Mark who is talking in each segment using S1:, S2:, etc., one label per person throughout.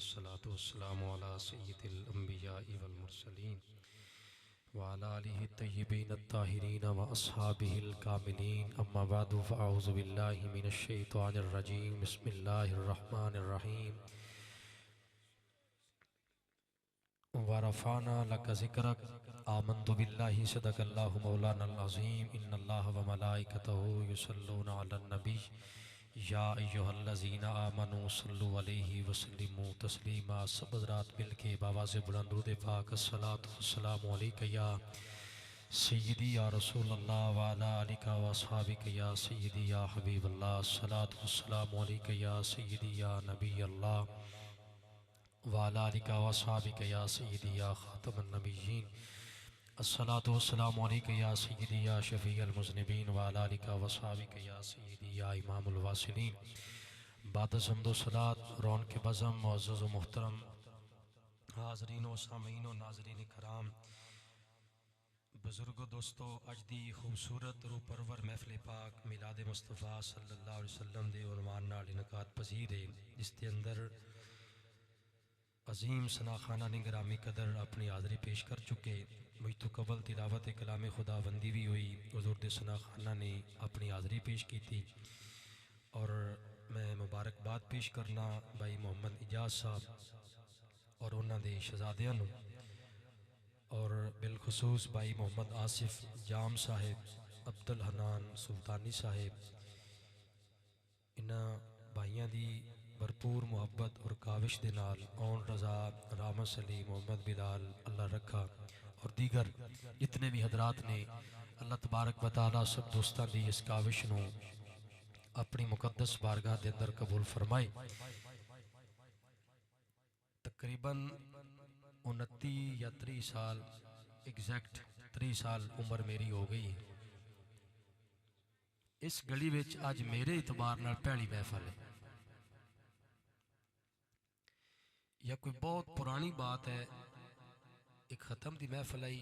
S1: والصلاة والسلام على سيد الأنبياء والمرسلين وعلى آله الطيبين الطاهرين وأصحابه الكاملين أما بعد فأعوذ بالله من الشيطان الرجيم بسم الله الرحمن الرحيم ورفعنا لك ذكرك آمنت بالله صدق الله مولانا العظيم إن الله وملائكته يصلون على النبي یا ایہا الذین آمنوا صلوا علیہ وسلموا تسلیما. سب حضرات مل کے بآواز بلند درود پاک الصلاۃ والسلام علیک یا سیدی یا رسول اللہ وعلی آلک و اصحابک یا سیدی یا حبیب اللہ. الصلاۃ والسلام علیک یا سیدی یا نبی اللہ وعلی آلک و اصحابک یا سیدی یا خاتم النبیین. الصلاۃ والسلام علیک یا سیدی یا شفیع المذنبین وعلی آلک و اصحابک یا سیدی یا امام الواصلین. بعد حمد و صلاۃ رون کے بزم معزز و محترم حاضرین و سامعین و ناظرین کرام، بزرگ و دوستو، اج دی خوبصورت روح پرور محفل پاک میلاد مصطفیٰ صلی اللہ علیہ وسلم دے عنوان نال انعقاد پذیر ہے، جس کے اندر عظیم ثنا خانہ نے گرامی قدر اپنی حاضری پیش کر چکے. مجھ تو قبل تلاوت کلام خدا بندی بھی ہوئی، حضور دے ثنا خانہ نے اپنی حاضری پیش کی تھی، اور میں مبارکباد پیش کرنا بھائی محمد اجاز صاحب اور انہاں دے شہزادیاں نوں، اور بالخصوص بھائی محمد آصف جام صاحب، عبدالحنان سلطانی صاحب، انہاں بھائیاں دی بھرپور محبت اور کاوش دے نال اون رضا، رحمت سلی، محمد بلال، اللہ رکھا اور دیگر جتنے بھی حضرات نے اللہ تبارک و تعالیٰ سب دوستان دی اس کاوش نو اپنی مقدس بارگاہ دے اندر قبول فرمائے. تقریباً 29 یا 30 سال ایگزیکٹ 30 سال عمر میری ہو گئی. اس گلی وچ آج میرے اعتبار نال پہلی محفل ہے، یا کوئی بہت پرانی بات ہے. ایک ختم دی محفل آئی،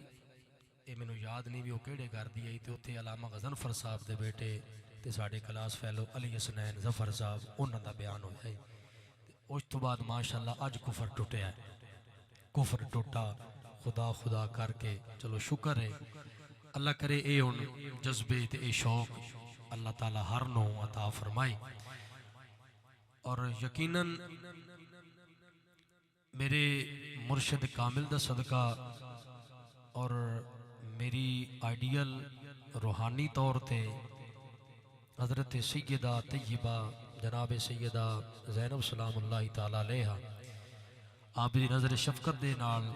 S1: یہ میں نو یاد نہیں بھی وہ کیڑے گھر دی آئی، تے اتھے علامہ غضنفر صاحب دے بیٹے تے ساڑھے کلاس فیلو علی حسنین ظفر صاحب انہاں دا بیان ہویا ہے. اس تو بعد ماشاءاللہ آج کفر ٹوٹیا ہے، کفر ٹوٹا خدا خدا کر کے. چلو شکر ہے، اللہ کرے اے ان جذبے تے اے شوق اللہ تعالیٰ ہر نو عطا فرمائے. اور یقیناً میرے مرشد کامل دا صدقہ اور میری آئیڈیل روحانی طور تے حضرت سیدہ طیبہ جناب سیدہ زینب سلام اللہ تعالیٰ علیہ آپ دی نظر شفقت دے نال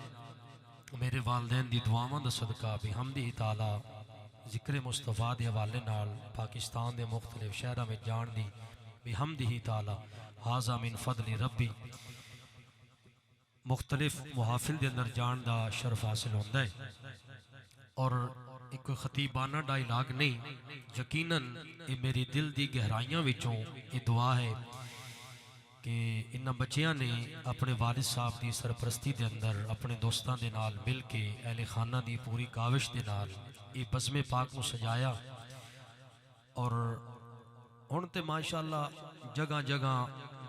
S1: میرے والدین دی دعاواں دا صدقہ بحمدہ تعالیٰ ذکر مصطفیٰ دے حوالے نال پاکستان دے مختلف شہراں میں جان دی بحمدہ تعالیٰ ھذا من فضل ربی مختلف محافل دے اندر جان دا شرف حاصل ہوندہ ہے. اور ایک خطیبانہ ڈائیلاگ نہیں، یقیناً یہ میری دل دی گہرائیاں وچوں یہ دعا ہے کہ انہاں بچیاں نے اپنے والد صاحب دی سرپرستی دے اندر اپنے دوستاں دے نال مل کے اہل خانہ دی پوری کاوش دے نال یہ بزم پاک نو سجایا. اور ہن تے ماشاءاللہ جگہ جگہ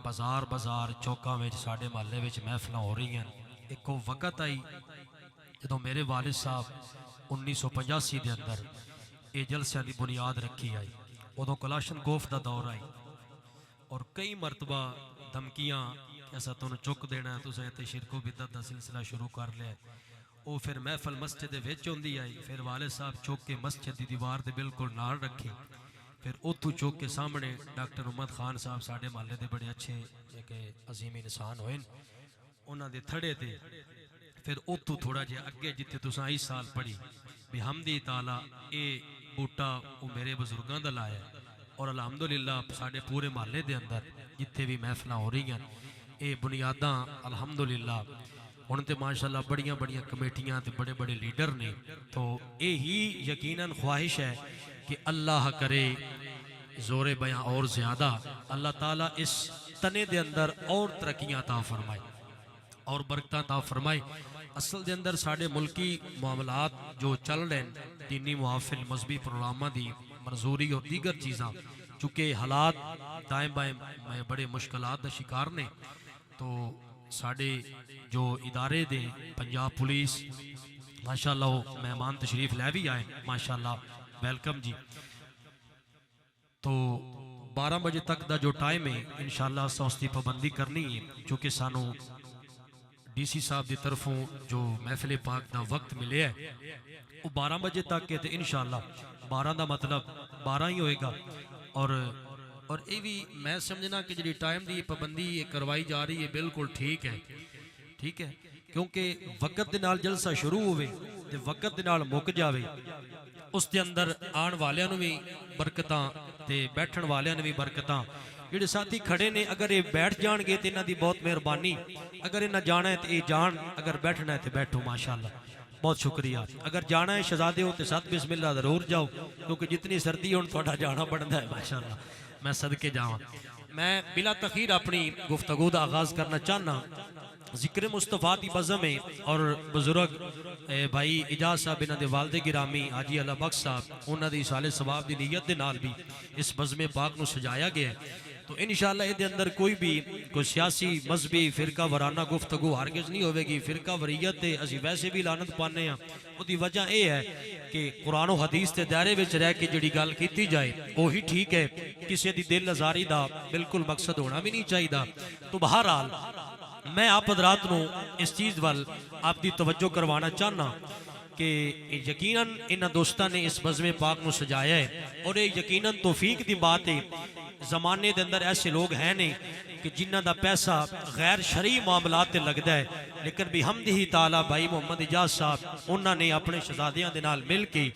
S1: بازار بازار چوکاں وچ ساڈے محلے وچ محفلاں ہو رہی ہیں. ایک وقت آئی جدوں میرے والد صاحب 1985 دے اندر یہ جلسے دی بنیاد رکھی آئی، ادوں کلاشن کوف دا دور آئی، اور کئی مرتبہ دھمکیاں کہ ایسا تنوں چک دینا ہے، تساں تے شرک و بدعت دا سلسلہ شروع کر لیا. وہ پھر محفل مسجد دے وچ ہوندی آئی، پھر والد صاحب چک کے مسجد دی دیوار دے بالکل نال رکھی، پھر اتھو چوک کے سامنے ڈاکٹر امت خان صاحب ساڑھے محلے دے بڑے اچھے ایک عظیم انسان ہوئے، انہاں دے تھڑے تے پھر اتھو تھوڑا جے اگے جتے تساں 20 سال پڑھی بحمدی تعالیٰ اے بوٹا وہ میرے بزرگاں دا لایا. اور الحمدللہ ساڑھے پورے محلے دے اندر جتے بھی محفلہ ہو رہی ہیں اے بنیاداں الحمدللہ ہن تے ماشاءاللہ بڑیاں بڑیاں کمیٹیاں تے بڑے بڑے لیڈر نے. تو اے ہی یقیناً خواہش ہے کہ اللہ کرے زور بیاں اور زیادہ اللہ تعالیٰ اس تنے دے اندر اور ترقیاں عطا فرمائے اور برکتاں عطا فرمائے. اصل دے اندر ساڑھے ملکی معاملات جو چل رہے ہیں، دینی محافل مذہبی پروگرامہ دی منظوری اور دیگر چیزاں، چونکہ حالات دائیں بائیں بڑے مشکلات دا شکار نے، تو ساڑے جو ادارے دے پنجاب پولیس ماشاءاللہ وہ مہمان تشریف لے بھی آئے ماشاءاللہ ویلکم جی. تو 12 بجے تک دا جو ٹائم ہے انشاءاللہ اساں اس دی پابندی کرنی ہے چونکہ سانو ڈی سی صاحب دی طرفوں جو محفل پاک دا وقت ملے ہے وہ 12 بجے تک ہے تو انشاءاللہ 12 دا مطلب 12 ہی ہوئے گا. اور یہ بھی میں سمجھنا کہ جی ٹائم دی پابندی کروائی جا رہی ہے بالکل ٹھیک ہے کیونکہ وقت دے نال جلسہ شروع ہوئے تے وقت دے نال مک جاوے اس دے اندر آن والیاں نو بھی برکتاں تے بیٹھن والیاں نو بھی برکتاں. جڑے ساتھی کھڑے نے اگر یہ بیٹھ جان گے تے انہاں دی بہت مہربانی, اگر انہاں جانا ہے تے یہ جان, اگر بیٹھنا ہے تے بیٹھو ماشاءاللہ بہت شکریہ. اگر جانا ہے شہزادے ہو تے ساتھ بسم اللہ ضرور جاؤ کیونکہ جتنی سردی ہون تھوڑا جانا بڑھتا ہے ماشاءاللہ. میں صدقے جاواں. میں بلا تخیر اپنی گفتگو دا آغاز کرنا چاہنا ذکر مصطفیٰ دی بزم ہے اور بزرگ بھائی اجاز صاحب انہاں دے والد گرامی حاجی اللہ بخش صاحب انہاں دی اصال ثواب دی نیت دے نال بھی اس بزم پاک نو سجایا گیا ہے. تو انشاءاللہ یہ دے اندر کوئی سیاسی مذہبی فرقہ ورانہ گفتگو ہرگز نہیں ہوئے گی. فرقہ وریت تے اسی ویسے بھی لعنت پانے ہیں. وہ دی وجہ یہ ہے کہ قرآن و حدیث تے دائرے وچ رہ کے جڑی گل کیتی جائے وہی ٹھیک ہے, کسی دی دل آزاری دا بالکل مقصد ہونا بھی نہیں چاہیے. تو بہرحال میں آپ حضرات نو اس چیز وال آپ دی توجہ کروانا چاہنا کہ یقیناً انہاں دوستاں نے اس بزم پاک نو سجایا ہے اور یہ یقیناً توفیق دی بات ہے. زمانے دے اندر ایسے لوگ ہیں نہیں کہ جنہ دا پیسہ غیر شرعی معاملات تے لگدا ہے, لیکن بھی حمدہ تعالی بھائی محمد اجاز صاحب انہاں نے اپنے شہزادیاں دے نال مل کے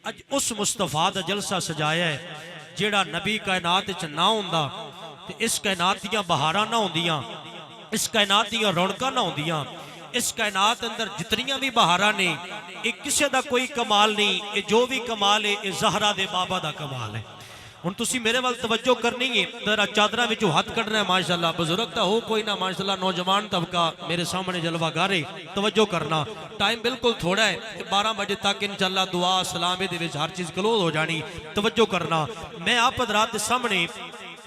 S1: اج اس مصطفیٰ دا جلسہ سجایا ہے جیڑا نبی کائنات وچ نہ ہوندا تے اس کائنات دیاں بہاراں نہ ہوندیاں, اس کائنات دیاں رونقاں نہ ہوندیاں. اس کائنات اندر جتنیاں بھی بہاراں نے یہ کسے دا کوئی کمال نہیں, یہ جو بھی کمال ہے یہ زہرا دے بابا دا کمال ہے. ہن تسی میرے وال توجہ کرنی ہے تیرا چادرہ وچوں ہاتھ کڈنا ہے ماشاءاللہ. بزرگ تا ہو کوئی نہ ماشاءاللہ, نوجوان طبقہ میرے سامنے جلوہ گارے توجہ کرنا. ٹائم بالکل تھوڑا ہے, 12 بجے تک انشاءاللہ دعا سلام دے وچ ہر چیز کلوز ہو جانی. توجہ کرنا. میں آپ حضرات دے سامنے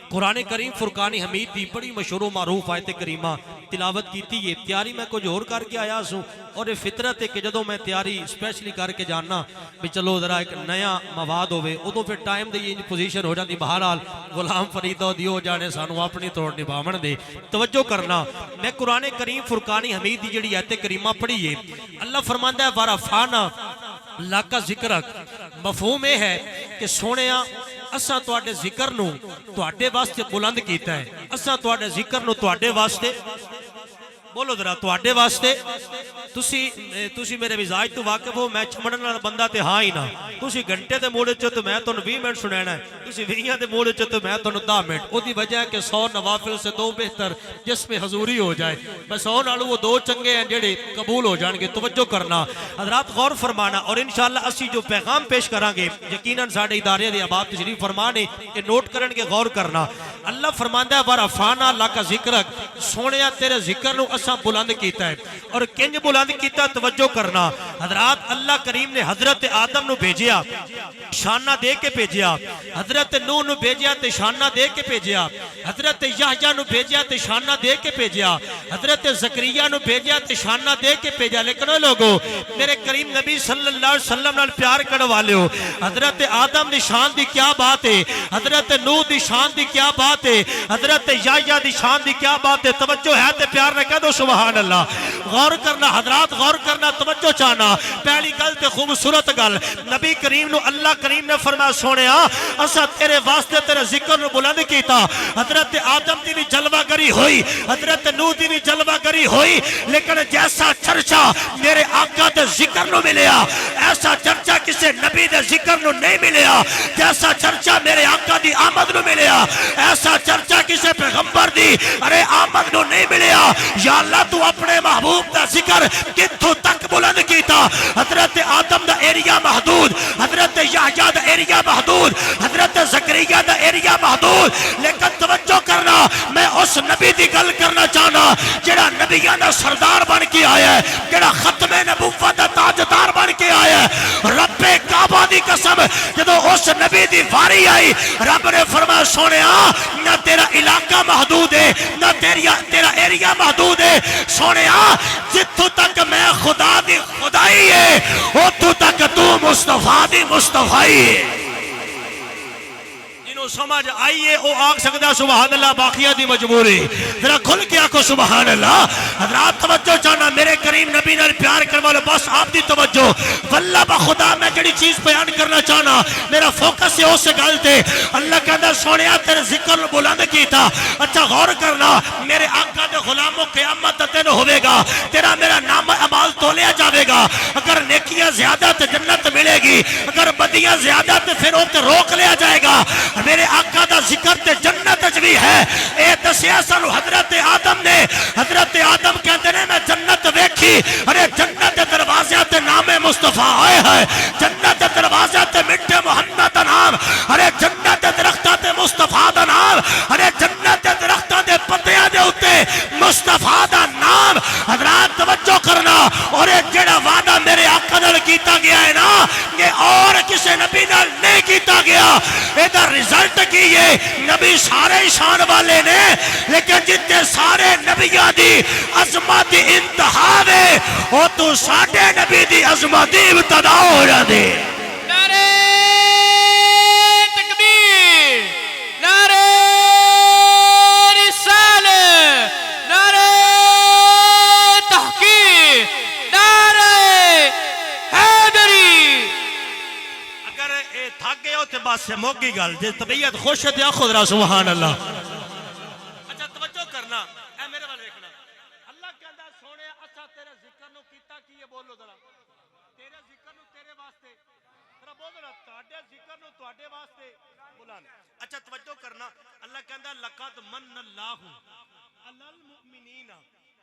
S1: قرآن کریم فرقان حمید دی بڑی مشہور و معروف آیت کریمہ تلاوت کیتی ہے. تیاری میں کچھ اور کر کے آیا سوں اور یہ فطرت ہے کہ جدوں میں تیاری اسپیشلی کر کے جاننا بھی چلو ذرا ایک نیا مواد ہوئے ادو پھر ٹائم دے یہ پوزیشن ہو جاتی. بہرحال غلام فریدہ دیو جانے سانو اپنی توڑ نبھاون دے. توجہ کرنا. میں قرآن کریم فرقان حمید دی جڑی آیت کریمہ پڑھی ہے, اللہ فرماندا ہے وَرَفَعْنَا لَكَ ذِكْرَكَ. مفہوم یہ ہے کہ سونیا اساں تواڈے ذکر نو تواڈے واسطے بلند کیتا ہے. اساں تواڈے ذکر نو تواڈے واسطے بولو ذرا تواڈے واسطے. تسی میرے مزاج تو واقف ہو, میں چمڑن والا بندہ تے ہاں ہی نہ. تسی گھنٹے دے موڑے چ تو میں تانوں 20 منٹ سنانا ہے, تسی 20 دے موڑے چ تو میں تانوں 10 منٹ. او دی وجہ ہے کہ 100 نوافل سے 2 بہتر جس میں حضوری ہو جائے. بس 100 نالوں وہ 2 چنگے ہیں جڑے قبول ہو جان گے. توجہ کرنا حضرات, غور فرمانا. اور انشاءاللہ اسی جو پیغام پیش کران گے یقیناً ساڈے ادارے دے احباب تشریف فرمانے یہ نوٹ کرن کے غور کرنا. اللہ فرماندا ہے وَرَفَعْنَا لَكَ ذِكْرَكَ. سونیا تیرے ذکر نو اساں بلند کیتا ہے. اور کنج بلند کیتا, توجہ کرنا حضرات. اللہ کریم نے حضرت آدم نو بھیجیا شانہ دے کے بھیجیا, حضرت نوح نو بھیجیا تے شانہ دے کے بھیجیا, حضرت یحییٰ نو بھیجیا تے شانہ دے کے بھیجیا, حضرت زکریا نو بھیجیا تے شانہ دے کے بھیجیا. لیکن او لوگو میرے کریم نبی صلی اللہ علیہ وسلم نال پیار کرنے والے ہو, حضرت آدم دی شان دی کیا بات ہے, حضرت نوح دی شان دی کیا بات ہے, حضرت یحییٰ دی شان دی کیا بات ہے. توجہ ہے تے پیار نہ کہہ دو سبحان اللہ. غور کرنا حضرات, غور کرنا, توجہ چاہنا. پہلی گل تے خوبصورت گل, نبی کریم نو اللہ کریم نے فرمایا سونیا اسا تیرے واسطے تیرے ذکر نو بلند کیتا. حضرت آدم دی بھی جلوہ گری ہوئی, حضرت نوح دی بھی جلوہ گری ہوئی, لیکن جیسا چرچا میرے آقا دے ذکر نو ملیا ایسا چرچا کسے نبی دے ذکر نو نہیں ملیا. جیسا چرچا میرے آقا دی آمد نو ملیا ایسا چرچا کسے پیغمبر دی ارے آمد نو نہیں ملیا. یا اللہ تو اپنے محبوب دا ذکر کتھوں تک بلند کیتا. حضرت آدم دا ایریا محدود, حضرت یحییٰ دا ایریا محدود, حضرت زکریا دا ایریا محدود. لیکن توجہ کرنا, میں اس نبی دی گل کرنا چاہنا جڑا نبیان دا سردار بن کے آیا ہے, جڑا ختم نبوت دا تاجدار بن کے آیا ہے. رب رب کعبہ دی قسم جدو اس نبی دی واری آئی رب نے فرمایا سونیا نہ تیرا علاقہ محدود ہے نہ تیرا ایریا محدود ہے سونیا جتوں تک میں خدا دی خدائی ہے اتوں تک تو مصطفیٰ دی مصطفیٰ ہے سمجھ آئیے او آگ سکتا سبحان اللہ باقیہ دی مجبوری ذرا کھل کے آکھو سبحان اللہ حضرات توجہ چاہنا میرے کریم نبی نے پیار کروا لو بس آپ دی توجہ واللہ بخدا میں جڑی چیز بیان کرنا چاہنا میرا فوکس ہے اس گل تے اللہ کہتا سونیا تیرے ذکر بلند کیتا اچھا غور کرنا میرے آقا دے غلاموں قیامت دن ہوئے گا تیرا میرا نام عمال تولیا جاوے گا اگر نیکیاں زیادہ تے جنت ملے گی اگر بدیاں زیادہ تے پھر اوتے روک لیا جائے گا میرے آقا دا ذکر تے جنت بھی ہے اے دسیا سانو حضرت آدم نے حضرت آدم کہتے ہیں میں جنت ویکھی ارے جنت دروازے تے نام مصطفیٰ آئے ہے جنت دروازے تے مٹھے محمد دا نام ارے جنت درختہ تے مصطفیٰ دا نام ارے جنت درختہ تے پتیاں دے ہوتے مصطفیٰ دا نام حضرات توجہ کرنا اور جڑا وعدہ میرے آقا نال کیتا گیا ہے نا یہ اور کسی نبی نال نہیں کیتا گیا ادھر رزلٹ کیے نبی سارے شان والے نے لیکن جتنے سارے نبیاں دی عظمت دی انتہا دے وہ تو ساڑھے نبی دی عظمت دی ابتدا ہو جا دے
S2: نعرہ تکبیر نعرہ رسالہ نعرہ تحقیق نعرہ حیدری
S1: اگر اے تھک گئے ہو تے بس سے موقعی گل جس طبیعت خوش ہے دیا خود رہا سبحان اللہ اچھا توجہ کرنا اے میرے والے دیکھنا اللہ کہندہ سونے اچھا تیرے ذکر نو کیتا کی یہ بولو ذرا تیرے ذکر نو تیرے واسطے ذرا بول ذرا تواڈے ذکر نو تواڈے واسطے بلانے اچھا توجہ کرنا اللہ کہندہ لقد من اللہ علی المؤمنین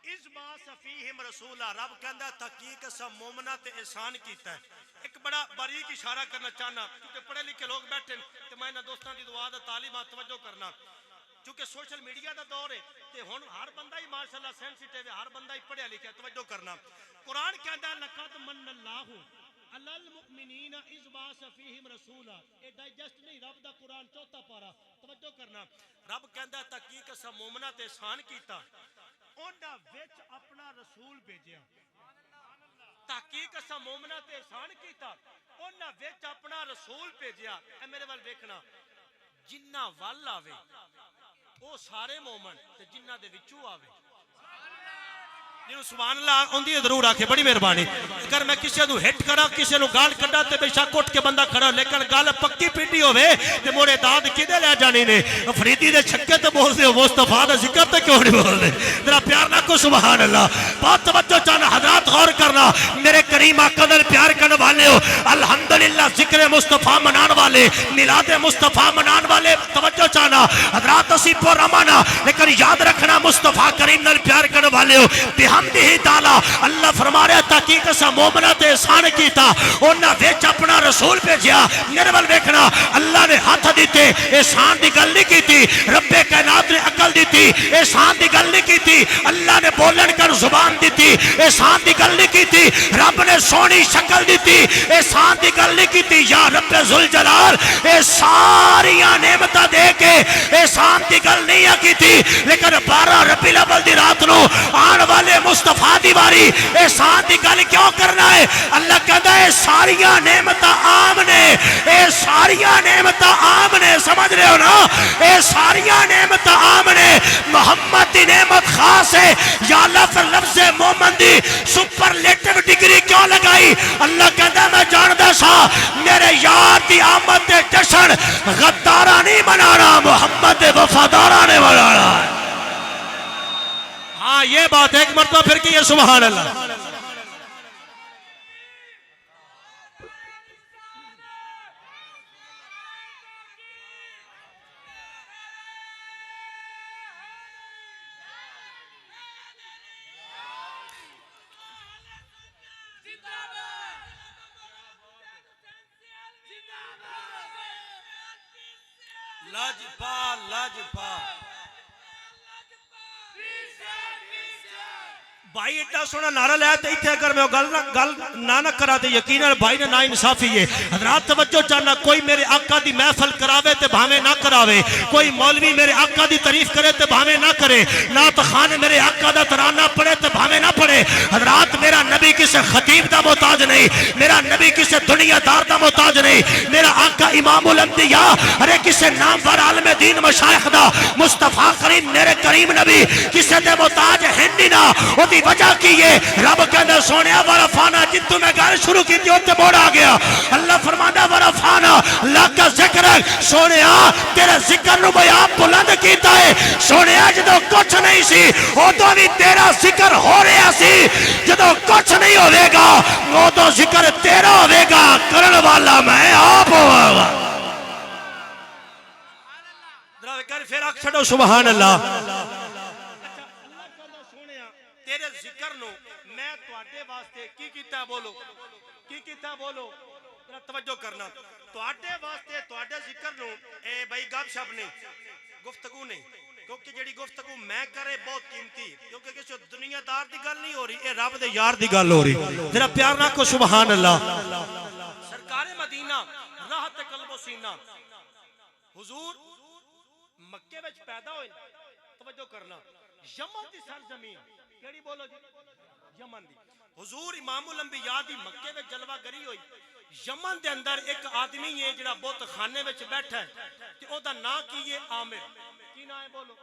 S1: اس باس فیہم رسولہ رب کہندہ تحقیق سا مومنہ تے احسان کیتا ہے ایک بڑا باریک اشارہ کرنا چاہنا کیونکہ پڑھے لکھے لوگ بیٹھے تو میں نہ دوستان دی دعا دا تعلیمات توجہ کرنا چونکہ سوشل میڈیا دا دور ہے تے ہن ہر بندہ ہی ماشاءاللہ سینسیٹیو ہے ہر بندہ ہی پڑھیا لکھا توجہ کرنا قرآن کہتا ہے لقد من اللہ علی المؤمنین اذ بعث فیہم رسولا اے ڈائجسٹ نہیں رب دا قرآن چوتھا پارا توجہ کرنا رب کہتا ہے تحقیق سا مومنہ تے احسان کیتا انہاں وچ اپنا رسول بھیجیا تحقیق سا مومنہ تے احسان کیتا انہاں وچ اپنا رسول بھیجیا اے میرے وال دیکھنا جنہ وال آوے او سارے مومن تے جنہ دے وچوں آوے جنہوں سبحان اللہ ان دی ضرور آکھے بڑی مہربانی اگر میں کسی نو ہٹ کرا کسی نو گال کڈا تے بے شک اٹھ کے بندہ کھڑا لیکن گال پکی پیٹی ہوئے تے موڑے داد کدے لے جانی نے فریدی دے چھکے تے بول دے مصطفیٰ دا ذکر تے کیوں نہیں بول دے ذرا پیار نہ کو سبحان اللہ بہت توجہ چاہنا حضرات غور کرنا میرے کریم آقا دل پیار کرنے والے ہو الحمدللہ ذکر مصطفیٰ منان والے میلاد مصطفیٰ منان والے توجہ چاہنا حضرات اسی پر امانا لیکن یاد رکھنا مصطفیٰ کریم دل پیار کرنے والے ہو بحمدہ تعالی اللہ فرما رہا تحقیق سا مومنہ تے احسان کیتا انہاں وچ اپنا رسول بھیجیا میرے ول ویکھنا اللہ نے ہاتھ دیتے احسان دی گل نہیں کیتی رب کائنات نے عقل دیتی احسان دی گل نہیں کیتی اللہ نے بولن کر زبان دیتی احسان دی گل نہیں کیتی رب نے سونی شکل دیتی احسان دی گل نہیں کیتی یا رب ذوالجلال اے ساریاں نعمتاں دے کے احسان دی گل نہیں کیتی لیکن 12 ربیع الاول دی رات نو آن والے مصطفیٰ دی باری احسان دی گل کیوں کرنا ہے اللہ کہتا ہے ساریاں نعمتاں عام نے اے ساریاں نعمتاں عام نے سمجھ رہے ہو نا اے ساریاں نعمتاں عام نے محمد دی نعمت خاص ہے یا اللہ پھر لفظ مومن دی سپرلیٹو ڈگری کیوں لگائی اللہ کہتا ہے میں جاندہ سا میرے یار دی آمد دے جشن غدارہ نہیں منانا محمد وفادارہ نے منانا ہاں یہ بات ہے ایک مرتبہ پھر کی ہے سبحان اللہ لاجپال بھائی ایڈا سونا نعرہ لیا تو اتنے اگر میں گل نہ کرا تو یقیناً بھائی نے نا انصافی ہے. حضرات توجہ چاہنا, کوئی میرے آقا دی محفل کراوے تے بھاوے نہ کراوے, کوئی مولوی میرے آقا دی تعریف کرے تے بھاوے نہ کرے, نعت خان میرے آقا دا ترانہ پڑھے تے بھاوے نہ پڑھے. حضرات میرا نبی کسے خطیب دا محتاج نہیں, میرا نبی کسے دنیا دار دا محتاج نہیں, میرا آقا امام الانبیاء ارے کسے نامور عالم دین مشایخ دا مصطفیٰ کریم میرے کریم نبی کسے دے محتاج ہندی نہ. وہ دی وجہ کی یہ رب کہندہ سونیا ورفانا جتو میں گھر شروع کی تھی ہوتے موڑ آ گیا. اللہ فرمانا ورفانا اللہ کا ذکر سونیا تیرے ذکر نو میں آپ بلند کیتا ہے. سونیا جدو کچھ نہیں سی وہ تو بھی تیرا ذکر ہو رہا سی, جدو کچھ نہیں ہوئے گا وہ تو ذکر تیرا ہوئے گا, کرن والا میں آپ ہوا گا. پھر آگ چھڑو سبحان اللہ. تیرے ذکر نو میں تواڈے واسطے کی کیتا بولو, کی کیتا بولو, ذرا توجہ کرنا. تواڈے واسطے تواڈے ذکر نو اے بھائی گپ شپ نہیں, گفتگو نہیں, کیونکہ جڑی گفتگو میں کرے بہت قیمتی, کیونکہ کسی دنیا دار دی گل نہیں ہو رہی, اے رب دے یار دی گل ہو رہی. ذرا پیار نہ کو سبحان اللہ. سرکار مدینہ راحت قلب و سینہ حضور مکے وچ پیدا ہوئے. توجہ کرنا, یمن دی سرزمین کیڑی بولو جی, یمن دی. حضور امام الانبیاء دی مکے وچ جلوہ گری ہوئی. یمن دے اندر ایک آدمی ہے جڑا بت خانے وچ بیٹھا ہے تے او دا نام کی ہے عامر. کی نام ہے بولو,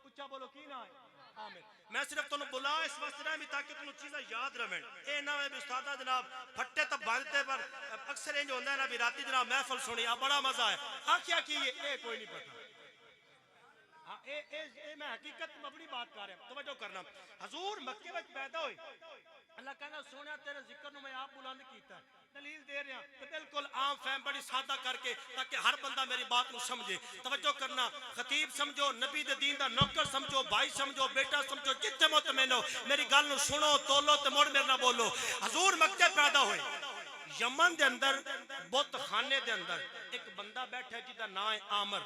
S1: اچھا بولو, کی نام ہے عامر. میں صرف تنوں بلا اس واسطے رہا میں تاکہ تنوں چیزیں یاد رہیں. اے نہ ہے بھی استادہ جناب پھٹے تب باندھتے پر اکثر انج ہوندا ہے نا بھی راتی جناب محفل سنی بڑا مزہ ہے. ہاں کیا کی اے کوئی نہیں پتہ. میں حقیقت مبنی بات کر رہا ہوں, توجہ کرنا. حضور مکے وچ پیدا ہوئے, اللہ کہنا سونیا تیرے ذکر نو میں آپ بلند کیتا ہے. دلیل دے رہا کہ بالکل عام فہم بڑی سادہ کر کے تاکہ ہر بندہ میری بات نو سمجھے. توجہ کرنا, خطیب سمجھو, نبی دے دین دا نوکر سمجھو, بھائی سمجھو, بیٹا سمجھو, جتنے مطمئن ہو میری گل نو سنو, تولو تے موڑ میرے نہ بولو. حضور مکے پیدا ہوئے, یمن دے اندر بت خانے دے اندر ایک بندہ بیٹھا ہے جدا نام ہے عامر.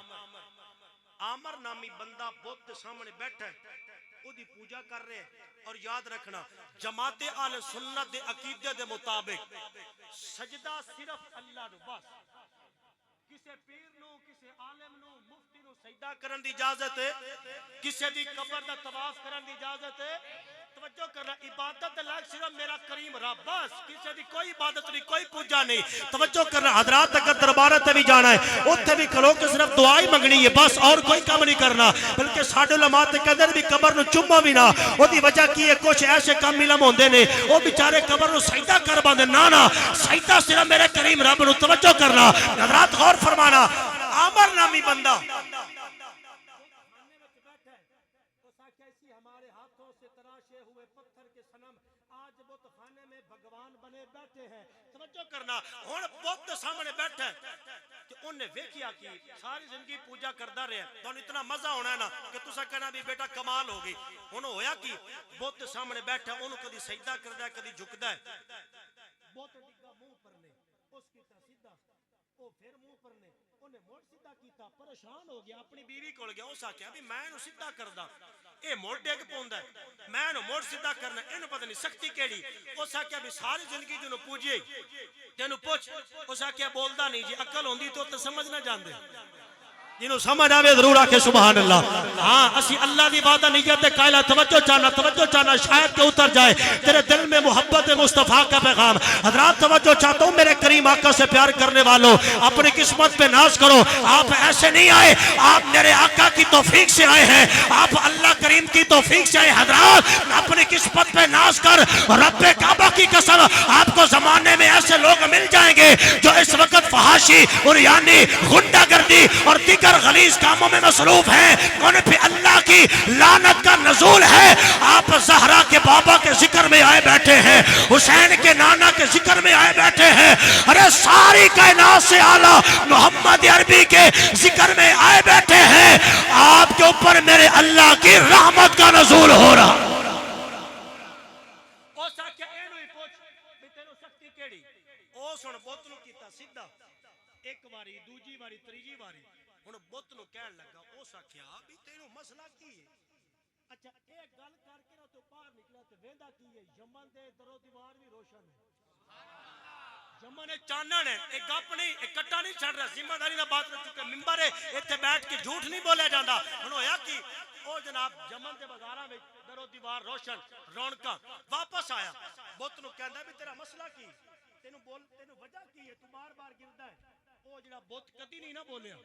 S1: عامر نامی بندہ بت کے سامنے بیٹھا ہے, او دی پوجا کر رہے ہیں. اور یاد رکھنا جماعت اہل سنت دے عقیدے دے مطابق سجدہ صرف اللہ نو, بس کسے پیر نو, کسے عالم نو, مفتی نو سجدہ کرن دی اجازت ہے, کسے دی قبر دا طواف کرن دی اجازت ہے. توجہ کرنا, عبادت لائق صرف میرا کریم رب, بس کسی دی کوئی عبادت نہیں, کوئی پوجا نہیں. توجہ کرنا, حضرات اگر دربارہ تے بھی جانا ہے اوتھے بھی کھلو کے صرف دعا ہی منگنی ہے, بس اور کوئی کام نہیں کرنا. بلکہ ساڈے علماء تے کہندے بھی قبر نو چومو بھی نہ. او دی وجہ کی ہے, کچھ ایسے کام علم ہوندے نے او بیچارے قبر نو سجدہ کر باندے. نا سجدہ صرف میرے کریم رب نو. توجہ کرنا, حضرات غور فرمانا. عامر نامی بندہ کرنا ہن بت سامنے بیٹھا ہے تے انہیں ویکھیا کہ ساری زندگی پوجا کردا رہیا, تانوں اتنا مزہ ہونا ہے نا کہ تساں کہنا بھی بیٹا کمال ہو گئی. ہن ہویا کہ بت سامنے بیٹھا, اونوں کدی سجدہ کردا ہے, کدی جھکدا ہے. بت ڈگا منہ پرنے, اس کیتا سیدھا, او پھر منہ پرنے, اونے موڑ سیدھا کیتا, پریشان ہو گیا, اپنی بیوی کول گیا, اس آکھیا بھی میں نو سیدھا کردا, اے موڑ ڈگ پوندا ہے, میں نو موڑ سیدھا کرنا, اینو پتہ نہیں سختی کیڑی. اس آکھیا بھی ساری زندگی جنوں پوجے تینوں پوچھ. اس آکھیا بولدا نہیں جی, عقل ہوندی تو سمجھ نہ جاندے. جنہوں سمجھ آوے ضرور آکھے سبحان اللہ. ہاں اسی اللہ دی وعدہ نیت قائلہ. توجہ چاہنا شاید کہ اتر جائے تیرے دل میں محبت مصطفیٰ کا پیغام. حضرات توجہ چاہتا ہوں, میرے کریم آقا سے پیار کرنے والوں اپنی قسمت پہ ناز کرو. آپ ایسے نہیں آئے, آپ میرے آقا کی توفیق سے آئے ہیں, آپ اللہ کریم کی توفیق سے آئے. حضرات اپنی قسمت پہ ناز کر, رب کعبہ کی قسم آپ کو زمانے میں ایسے لوگ مل جائیں گے جو اس وقت فحاشی, عریانی, غنڈہ گردی اور دیگر غلیظ کاموں میں مصروف ہیں. ان پہ اللہ کی لعنت کا نزول ہے. آپ زہرا کے بابا کے ذکر میں آئے بیٹھے ہیں, حسین کے نانا کے ذکر میں آئے بیٹھے ہیں, ارے ساری کائنات سے اعلیٰ محمد عربی کے ذکر میں آئے بیٹھے ہیں. آپ کے اوپر میرے اللہ کی رحمت کا نزول ہو رہا. او سن بت نو کیتا سیدھا, ایک واری, دوجی واری, تریجی واری. ہن بت نو کہن لگا, اس آکھیا بھی تینوں مسئلہ کی ہے؟ اچھا ایک گل کر کے نہ تو باہر نکلا تے
S3: ویندا کی ہے یمن دے درو دیوار بھی روشن ہے یمن چانن ہے ایک گپ نہیں ایک کٹا نہیں چھڑ رہا ذمہ داری دا بات کر چکے ممبر ہے ایتھے بیٹھ کے جھوٹ نہیں بولیا جاندا ہن ہویا کی او جناب یمن دے بازاراں وچ درو دیوار روشن رونقاں واپس آیا بت نو کہندا بھی تیرا مسئلہ کی تینوں وجہ کی ہے تو بار بار گردا ہے او جڑا بت کدی نہیں نہ بولیا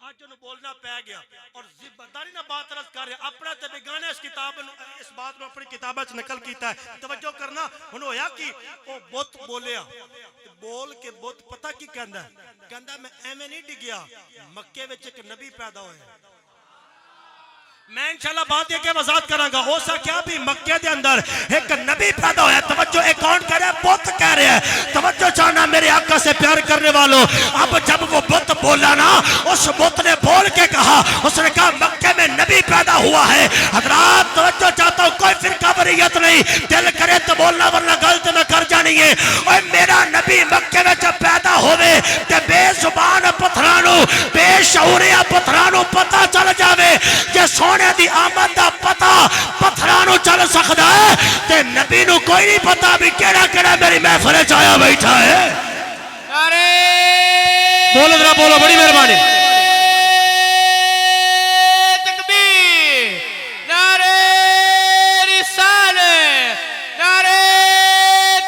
S3: آج انہوں بولنا پہ گیا اور ذمہ نہ بات رد کر رہے اپنا تے بیگانے اس بات میں اپنی کتابت نقل کیتا ہے توجہ کرنا انہوں ہویا کہ وہ بت بولیا بول کے بت پتہ کی کہندا میں ایمیں نہیں ڈگیا مکے وچ ایک نبی پیدا ہویا میں انشاءاللہ بات یہ کہ وضاحت کروں گا ہو سکیا بھی مکے دے اندر ایک نبی پیدا ہویا توجہ ایک کون کہہ رہا ہے بت کہہ رہا ہے توجہ چاہنا میرے آقا سے پیار کرنے والوں اب جب وہ بت بولا نا اس بت نے بول کے کہا اس نے کہا مکے میں نبی پیدا ہوا ہے حضرات توجہ چاہتا ہوں کوئی فرقہ واریت نہیں دل کرے تو بولنا ورنہ غلط میں کر جانی ہے اور میرا نبی مکے میں جب پیدا ہوئے کہ بے زبان پتھرانو بے شعوریا پتھرانو پتہ چل جاوے کہ سونے دی آمد دا پتہ پتھرانو چل سکتا ہے تے نبی نو کوئی نہیں پتا بھی کیڑا کیڑا میری محفل چایا بیٹھا ہے
S2: نعرہ
S3: بولو ذرا بولو بڑی مہربانی
S2: تکبیر نعرہ رسالت نعرہ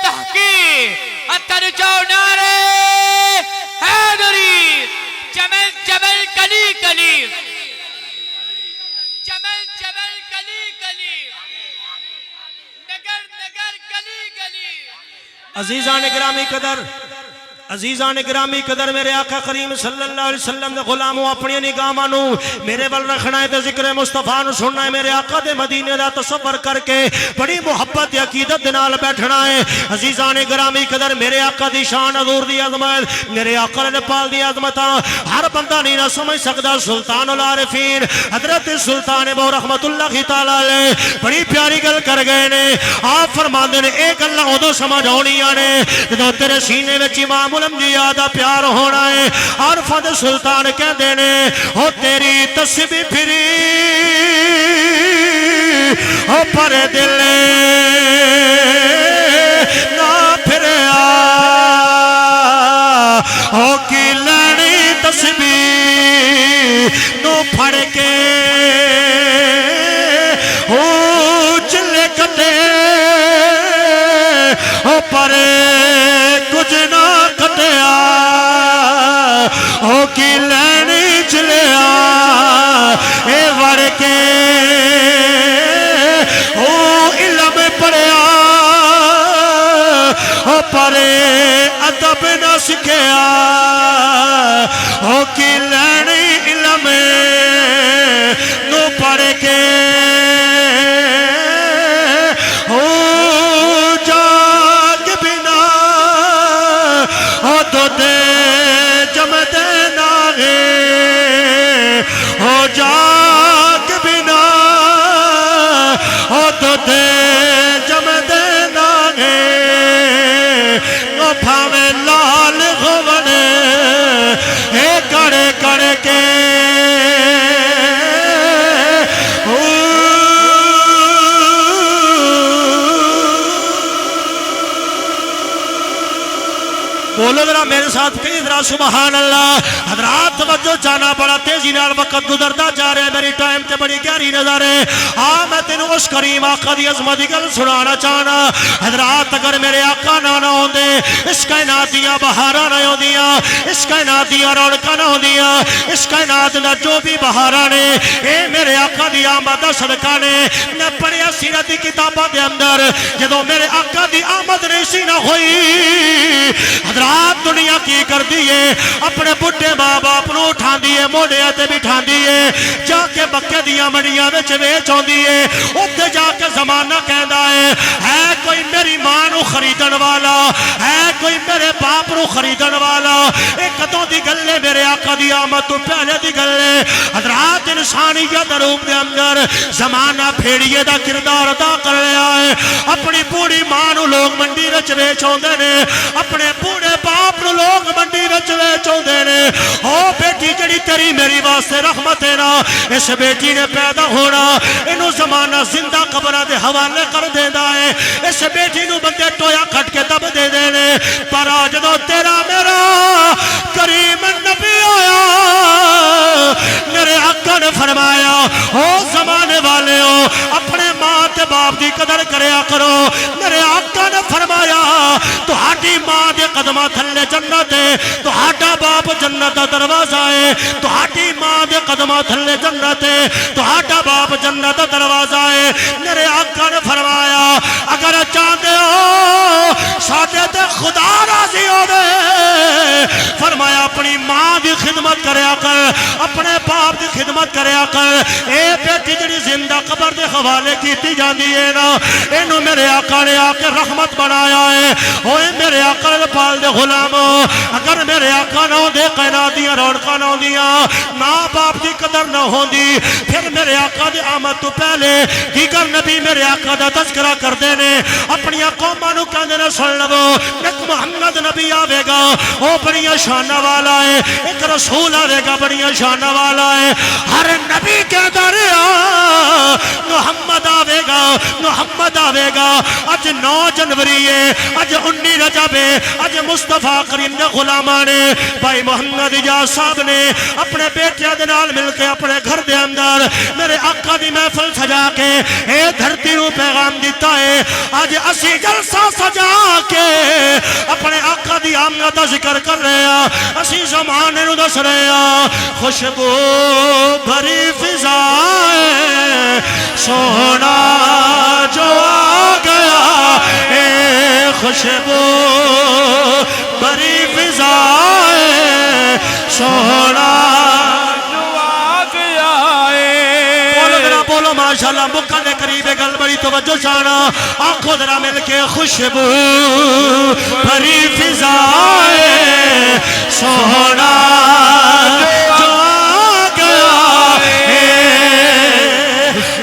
S2: تحقیق اتر جاؤ نعرہ حیدری جبل جبل کلی کلی جبل جبل کلی کلی نگر نگر گلی گلی
S3: عزیزان گرامی قدر میرے آقا کریم صلی اللہ علیہ وسلم نے غلاموں اپنی نگاہاں نو میرے ول رکھنا ہے تے ذکر مصطفیٰ نو سننا ہے میرے آقا دے مدینے دا تصور کر کے بڑی محبت تے عقیدت دے نال بیٹھنا ہے عزیزان گرامی قدر میرے آقا دی شان حضور دی عظمت میرے آقا نے پال دی عظمتاں ہر بندہ نہیں نہ سمجھ سکدا سلطان العارفین حضرت سلطان ابو رحمت اللہ تعالی علیہ بڑی پیاری گل کر گئے نے آپ فرماندے نے ایک گلاں اودوں سمجھ آونیاں نے جدوں تیرے سینے وچ امام الانبیاء دا پیار ہونا ہے اور فد سلطان کہہ دینے ہو تیری تسبیح پھری ہو پر دل نہ پھریا ہو کی لینی تسبیح نو پھڑ کے ہو چلے کتے ہو پر کچھ نہ کٹیا ہو کی لینی چلیا اے وڑ کے ہو علم پڑھیا ہو پر ادب نہ سکھیا ہو کی لینی علم نو پڑھ کے بولو ذرا میرے ساتھ کہیں ذرا سبحان اللہ حضرات توجہ چانا بڑا تیزی نال وقت گزرتا جا رہے میری ٹائم تے بڑی گہری نظر ہے میں تینوں اس کریم آقا دی عظمت دی گل سنانا چاہنا حضرات اگر میرے آقا نہ ہوندے اس کائنات دیاں بہاراں نہ ہوندیاں اس کائنات دیاں رونقاں نہ ہوندیاں اس کائنات دا جو بھی بہاراں نے اے میرے آقا دی آمد دا صدقہ نے میں پڑھیا سیرت دی کتاباں دے اندر جدوں میرے آقا دی آمد نہیں سی نہ ہوئی حضرات دنیا کی کر دیئے اپنے بڑھے ماں باپ نو اٹھان دیئے موڑے آتے بٹھان دیئے جا کے مکے دیاں مڑیاں وچ ویچ ہون دیئے اتنے جا کے زمانہ کہندا ہے کوئی میری ماں نو خریدن والا ہے کوئی میرے باپ نو خریدن والا ایک کدوں دی گلے میرے آقا دی آمد تو پہلے دی گلے حضرات انسانیت روپ دے اندر زمانہ پھیڑیے دا کردار ادا کر رہا ہے اپنی بوڑھی ماں نو لوگ منڈی وچ ویچ اوندے نے اپنے بوڑھے باپ نو لوگ منڈی وچ ویچ اوندے نے او بیٹی جڑی تیری میری واسطے رحمت ہے نا اس بیٹی نے پیدا ہونا اینو زمانہ زندہ قبراں دے حوالے کر دیندا ہے اس بیٹی نو بندے ٹویا کھٹ کے دب دے دینے پر جدوں تیرا میرا کریم نبی آیا میرے آقا نے فرمایا او زمانے والے ہو اپنے ماں تے باپ دی قدر کریا کرو میرے آقا نے فرمایا تہاڈی ماں دے قدماں تھلے جنت ہے تہاڈا باپ جنت دا دروازہ ہے تہاڈی ماں دے قدماں تھلے جنت ہے تہاڈا باپ جنت دا دروازہ ہے میرے آقا نے فرمایا اگر چاہتے ہو ساڈے تے خدا راضی ہوے فرمایا اپنی ماں دی خدمت کریا کر اپنے باپ دی خدمت کریا کر اے بیٹی جڑی زندہ قبر دے حوالے کیتی جاندی ہے نا اینو میرے آقا نے آ کے رحمت بنایا ہے اوے میرے آقا دے پال دے غلامو اگر میرے آقا نہ ہوندے کائنات دیاں رونقاں نہ ہوندیاں ماں باپ دی قدر نہ ہوندی پھر میرے آقا دی آمد تو پہلے دیگر نبی میرے آقا دا تذکرہ کردے نے اپنی قوماں نو کہندے نے سن لو ایک محمد نبی آوے گا او بڑی شان والا ہے ایک رسول آوے گا بڑی شان والا ہے ہر نبی کہتا رہا محمد آوے گا محمد آوے گا اج 9 جنوری ہے اج 19 رجب ہے اج مصطفیٰ کریم دے غلاماں نے بھائی محمد اجاز صاحب نے اپنے بیٹیاں دے نال مل کے اپنے گھر دے اندر میرے آقا دی محفل سجا کے اے دھرتی نو پیغام دیتا ہے اج اسی جلسہ سجا کے اپنے آقا دی آمد دا ذکر کر رہے ہیں اسی زمانے نو دس رہے ہیں خوشبو بھری فضائیں سونا جو آ گیا اے خوشبو بھری فضائیں سونا جو آ گیا بولو ذرا بولو ماشاءاللہ مکہ دے قریب گل بڑی توجہ شانا آنکھوں ذرا مل کے خوشبو بھری فضائیں سونا جو آ گیا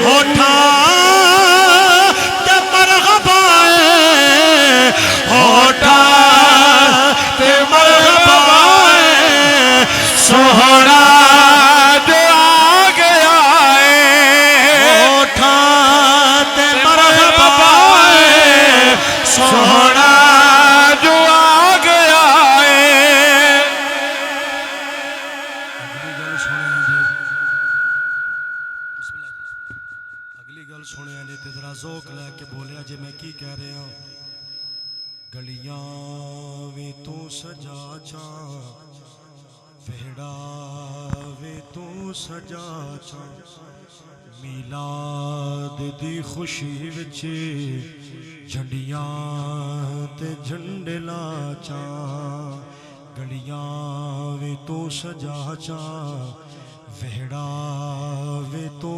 S3: ہوٹھا تے مرحبا ہوٹھا تے مرحبا سونا جو آ گیا ہوٹھا تے مرحبا سونا جو آ گیا
S4: اگلی گل سنے جی تے ذرا ذوق لے کے بولیا جی میں کی کہہ رہا ہوں گلیاں وی تو سجا چاں وہڑا وی تو سجا چاں میلاد دی خوشی وچ جھنڈیاں تے جھنڈے لا چاں گلیاں وی تو سجا چاں وہڑا وے تو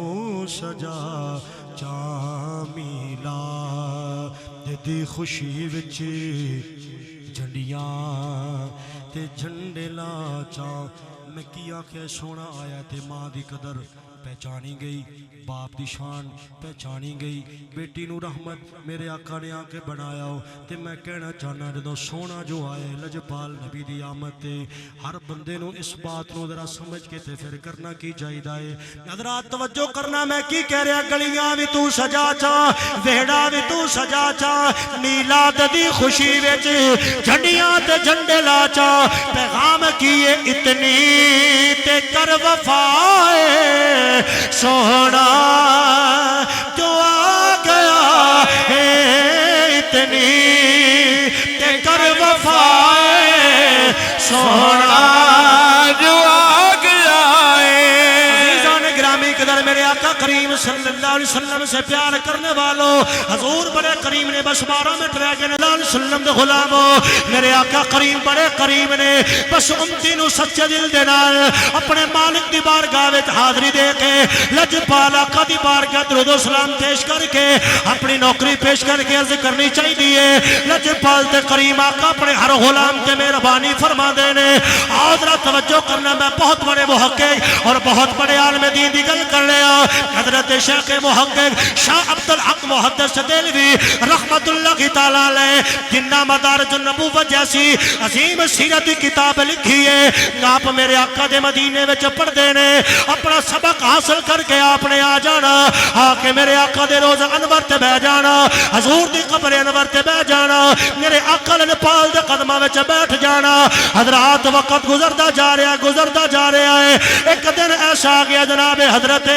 S4: سجا چاں میلاد دی خوشی وچ جھنڈیاں تے جھنڈے لا چاں میں کی آکھے سونا آیا تے ماں دی قدر پہچانی گئی باپ دی شان پہچانی گئی بیٹی نو رحمت میرے آقا نے آکے بنایا ہو تے میں کہنا چاہنا جدو سونا جو آئے لجپال نبی دی آمد تے ہر بندے نو اس بات نو ذرا سمجھ کے تے پھر کرنا کی چاہیے ہے حضرات توجہ کرنا میں کی کہہ رہا گلیاں بھی تو سجا چاں وہڑا بھی تو سجا چاں میلاد دی خوشی وچ جھنڈیاں تے جھنڈے لا چاں پیغام کیے اتنی تے کر وفائے سونا جو آ گیا ہے اتنی تے کر وفائے سونا جو آ گیا ہے عزیزان گرامی قدر میرے آقا کریم صلی اللہ علیہ
S3: وسلم سے پیار کرنے والوں، حضور بڑے کریم نے، بس 12 منٹ رہ گئے اللہ علیہ وسلم دے غلاموں، میرے آقا کریم بڑے کریم نے، بس امتی نو سچے دل دے نال اپنے مالک دی بارگاہ وچ حاضری دے کے لجپال آقا دی بارگاہ درود و سلام پیش کر کے اپنی نوکری پیش کر کے عرض کرنی چاہیے لجپال تے کریم آقا اپنے ہر غلام تے مہربانی فرما دینے۔ آدھرا توجہ کرنا، میں بہت بڑے محقق اور بہت بڑے عالم دین دی گل کر لیا، حضرت شیخ محقق شاہ عبدالحق محدث دہلوی رحمت اللہ تعالیٰ علیہ، جنہ مدارج النبوت جیسی عظیم سیرت کتاب لکھی ہے، آپ میرے آقا دے مدینے وچ پڑھ دینے، اپنا سبق حاصل کر کے آپ نے آ جانا، آ کے میرے آقا دے روز انور تے بہ جانا، حضور دی قبر انور تے بہ جانا، میرے آقا نپال دے قدمہ وچ بیٹھ جانا۔ حضرات وقت گزردا جا رہا ہے، ایک دن ایسا آ گیا جناب حضرت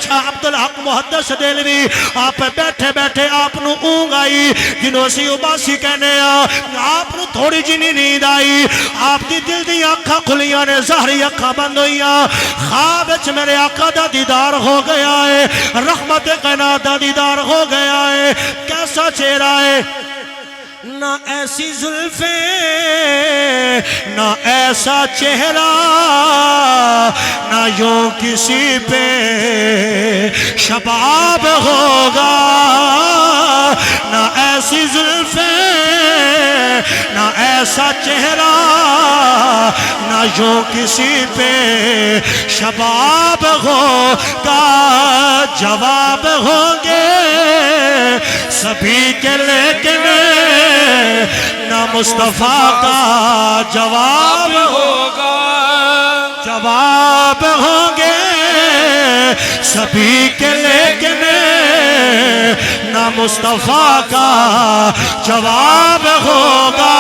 S3: شاہ عبدالحق محدث دہلوی، آپ بیٹھے بیٹھے آپ نو اونگ آئی، جنہوں اسی اباسی کہنے آپ نو تھوڑی جنی نیند آئی، آپ دی دل دی آنکھاں کھلیاں نے، ظاہری آنکھاں بند ہوئیاں، خواب وچ میرے آقا دا دیدار ہو گیا ہے، رحمت کائنات دا دیدار ہو گیا ہے۔ کیسا چہرہ ہے، نہ ایسی زلفیں، نہ ایسا چہرہ، نہ یوں کسی پہ شباب ہوگا، نہ ایسی زلفیں، نہ ایسا چہرہ، نہ یوں کسی پہ شباب ہوگا، جواب ہوں گے سبھی کے لیکن نہ مصطفیٰ کا جواب ہوگا، جواب ہوں گے سبھی کے لیکن نہ مصطفیٰ کا جواب ہوگا۔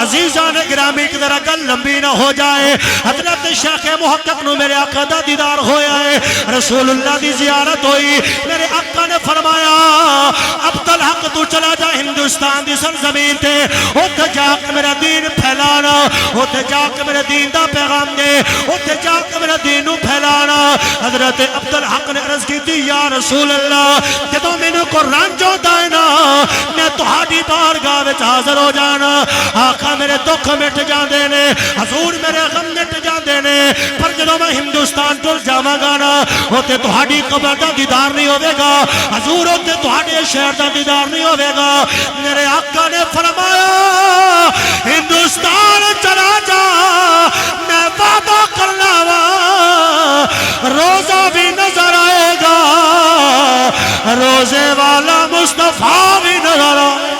S3: عزیزان گرامی کی ذرا گل لمبی نہ ہو جائے، حضرت شیخ محقق نو میرے آقا دا دیدار ہویا ہے، رسول اللہ دی زیارت ہوئی، میرے آقا نے فرمایا عبدالحق تو چلا جا ہندوستان دی سرزمین تے، اوتھے جا کے میرا دین پھیلانا، اوتھے جا کے میرے دین دا پیغام دے، اوتھے جا کے میرا دین نو پھیلانا۔ حضرت عبدالحق نے عرض کی تھی یا رسول اللہ، جدوں مینوں کو رنج ہوندا ہے نا، میں تہاڈی بارگاہ وچ حاضر ہو جانا، آقا میرے دکھ مٹ جاندے نے، حضور میرے غم مٹ جاندے نے، پر جدوں میں ہندوستان ٹر جاواں گا نا، اوتھے تہاڈی قبر دا دیدار نہیں ہوے گا، حضور اوتھے تہاڈے شہر دا دیدار نہیں ہوے گا۔ میرے آقا نے فرمایا ہندوستان چلا جا، میں وعدہ کرنا وا روزہ بھی نظر آئے گا، روزے والا مصطفیٰ بھی نظر آئے گا،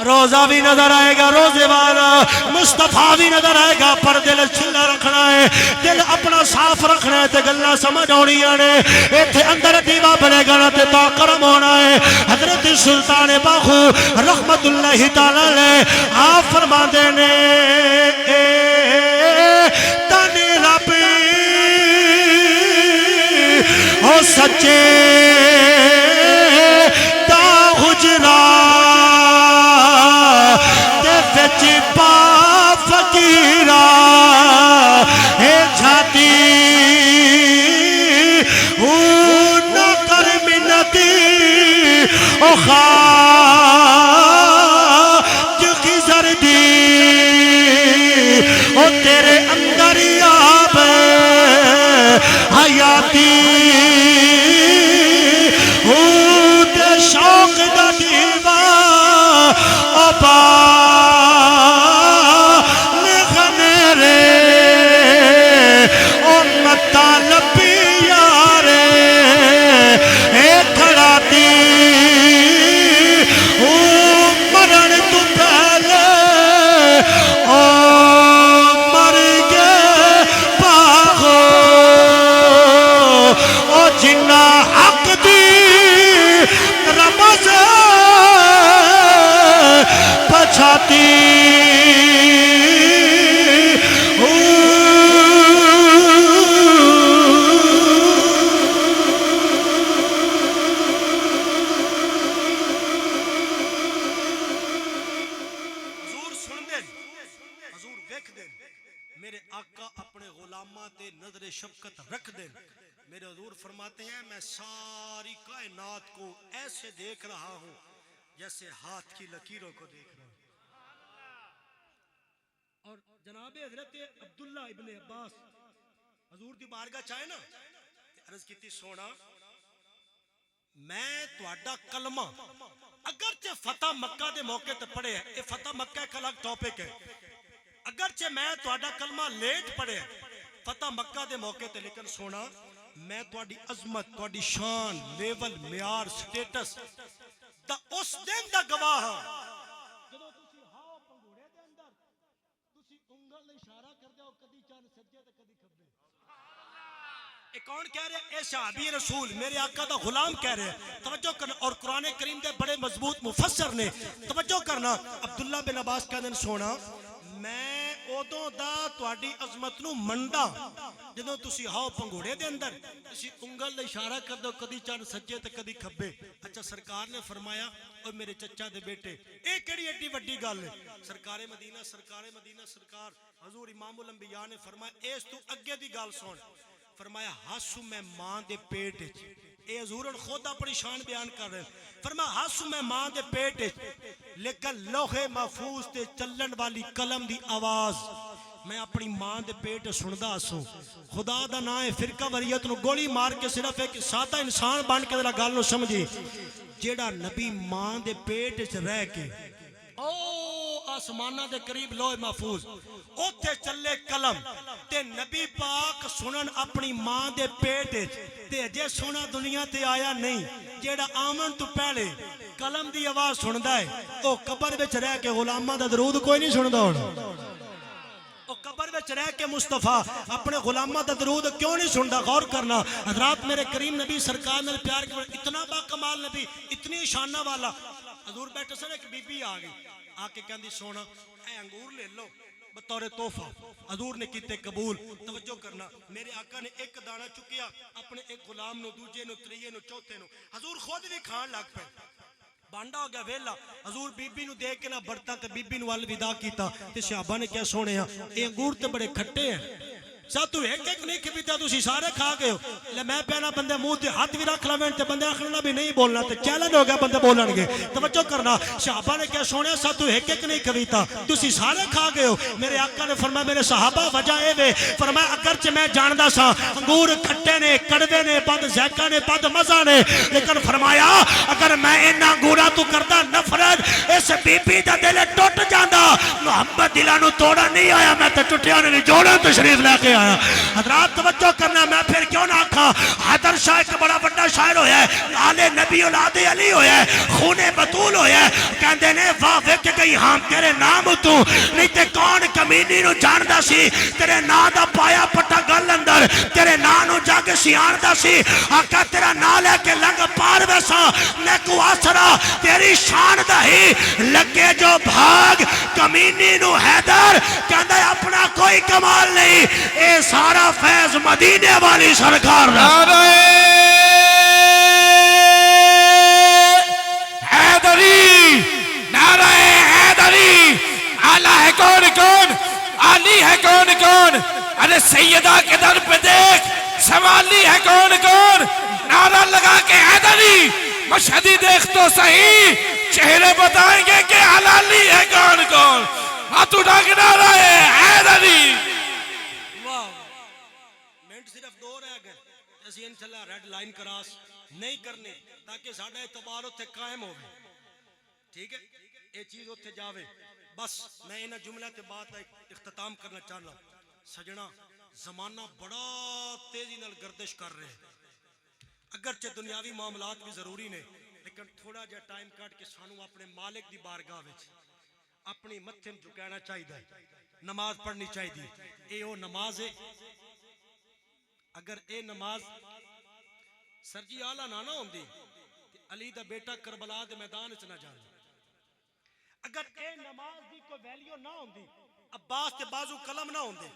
S3: روزہ بھی نظر آئے گا، روزے والا مصطفیٰ بھی نظر آئے گا، پر دل چھلا رکھنا ہے، دل اپنا صاف رکھنا ہے، تے گلہ سمجھ ہونیاں نے، ایتھے اندر دیوا بنے گا نا تے تا کرم ہونا ہے۔ حضرت سلطان باخو رحمت اللہ تعالیٰ علیہ آپ فرما دینے تانے ربی او سچے تا حجرہ پا فقیرہ اے جھاتی نہ کر منتی او خواہ کی زردی او تیرے اندر یاب حیاتی دے شوق دا دیوا او با حضور فرماتے ہیں میں ساری کائنات کو ایسے دیکھ رہا ہوں جیسے ہاتھ کی لکیروں کو دیکھ رہا ہوں. اور جناب حضرت عبداللہ ابن عباس حضور دی بارگاہ چاہے نا عرض کیتی سونا میں تواڈا کلمہ اگرچہ فتح مکہ دے موقع تے پڑھے ہے, یہ فتح مکہ ایک الگ ٹاپک ہے, اگرچہ میں تواڈا کلمہ لیٹ پڑھے ہے فتح مکہ دے موقع تے, لیکن سونا میں تواڈی عظمت, تواڈی شان, لیول, معیار, سٹیٹس دا اس دن دا گواہ ہاں جدوں تسی ہاں پنگوڑے دے اندر تسی انگل نال اشارہ کردے ہو کدی چن سجے تے کدی کھبے. یہ کون کہہ رہے ہیں؟ اے صحابی رسول میرے آقا دا غلام کہہ رہے ہیں, توجہ کرنا. اور قرآن کریم دے بڑے مضبوط مفسر نے, توجہ کرنا. عبداللہ بن عباس کہہ دیں سونا میں ادوں دا تواڈی عظمت نو مندا جدوں تسی ہاؤ پنگوڑے دے اندر تسی انگل دا اشارہ کر دو کدی چن سجے تے کدی کھبے. اچھا سرکار نے فرمایا اور میرے چچا دے بیٹے اے کیڑی ایڈی وڈی گل ہے. سرکار مدینہ سرکار حضور امام الانبیاء نے فرمایا اس تو اگے دی گل سن. فرمایا ہاسو میں ماں دے پیٹ وچ, اے حضور خود اپنی شان بیان کر رہے ہیں. فرمایا ہاسو میں ماں دے پیٹ وچ, لیکن لوح محفوظ تے چلن والی قلم دی آواز میں اپنی ماں دے پیٹ سندا ہسوں. خدا دا نام ہے فرقہ واریت نو گولی مار کے صرف ایک سادہ انسان بن کے ذرا گل نو سمجھی. جیڑا نبی ماں دے پیٹ وچ رہ کے او آسمانہ دے قریب لوح محفوظ اوتھے چلے قلم تے نبی پاک سنن اپنی ماں دے پیٹ تے اجے سونا دنیا تے آیا نہیں. جیڑا آمن تو پہلے قلم دی آواز سندا ہے او قبر وچ رہ کے غلاماں دا درود کوئی نہیں سندا ہن. او قبر وچ رہ کے مصطفیٰ اپنے غلاماں دا درود کیوں نہیں سندا؟ غور کرنا حضرات. میرے کریم نبی سرکار نے پیار کے اتنا با کمال نبی, اتنی شانہ والا. حضور بیٹھے سن ایک بی بی آ گئی, آ کے کہندی سونا اے انگور لے لو بطور تحفہ. حضور نے کیتے قبول. توجہ کرنا میرے آقا نے ایک دانہ چکیا اپنے ایک غلام نو, دوجے نو, تریے نو, چوتھے نو. حضور خود بھی کھان لگ پے, بانڈا ہو گیا ویلا. حضور بی بی نو دیکھ کے نہ برتا تے بی بی نو الوداع کیتا تے صحابہ نے کیا سونے ہاں اے انگور تے بڑے کھٹے ہیں ساتو ایک ایک نہیں کھبیتا تسی سارے کھا گئے ہو. لے میں پہنا بندے منہ تے ہاتھ بھی رکھ لویں تے بندے آخرنا بھی نہیں بولنا تے چیلنج ہو گیا بندے بولن گے. توجہ کرنا صحابہ نے کیا سونے ساتو ایک ایک نہیں کھبیتا تسی سارے کھا گئے ہو. میرے آقا نے فرمایا میرے صحابہ وجہ اے وے, فرمایا اگرچہ میں جاندا سا انگور کھٹے نے, کڑوے نے, بد ذائقہ نے, بد مزہ نے, لیکن فرمایا اگر میں انہاں انگوراں تو کردا نفرت اس بی بی دا دل ٹوٹ جاندا. محمد دلاں نو توڑا نہیں آیا, میں تے ٹٹیاں نے جوڑا تشریف لے کے. حضرات توجہ کرنا, میں پھر کیوں نہ آکھا حیدر شاہ ایک بڑا بڑا شاعر ہویا ہے, آل نبی اولاد علی ہویا ہے, خون بطول ہویا ہے. کہندے نے واہ ویکھ گئی ہاں تیرے نام تو نہیں تے کون کمینی نو جاندا سی تیرے نام دا پایا پٹا گل اندر تیرے نام نو جگ سیاندا سی. آقا تیرا نام لے کے لنگ پار ویسا نیکو آسرا تیری شان دا ہی لگے جو بھاگ. کمینی نو حیدر کہندا اپنا کوئی کمال نہیں, اے سارا فیض مدینے والی سرکار
S2: نعرہ حیدری, نعرہ حیدری. آلہ ہے کون کون, علی ہے کون کون, ارے سیدہ کے در پہ دیکھ سوالی ہے کون کون. نعرہ لگا کے حیدری, مشہدی دیکھ تو صحیح, چہرے بتائیں گے کہ حلالی ہے کون کون. ہاتھ اٹھا کے نعرہ حیدری.
S3: منٹ صرف 2 رہ گئے, اسی انشاءاللہ ریڈ لائن کراس نہیں کرنے تاکہ ساڈا اعتبار اتنے قائم ہوگی. ٹھیک ہے یہ چیز اتنے جاوے. بس میں انہاں جملہ تے بات اختتام کرنا چاہنا. سجنا زمانہ بڑا تیزی نال گردش کر رہے ہیں, اگرچہ دنیاوی معاملات بھی ضروری نے, لیکن تھوڑا جا ٹائم کٹ کے سانو اپنے مالک دی بارگاہ وچ اپنی متھے جھکانا چاہیے, نماز پڑھنی چاہیے. اے او نماز ہے. اگر اے نماز سرجی آلہ نہ ہوندی علی دا بیٹا کربلا دے میدان وچ نہ جاندا. اگر اے نماز دی کوئی ویلیو نہ ہوندی عباس تے بازو قلم نہ ہوندے.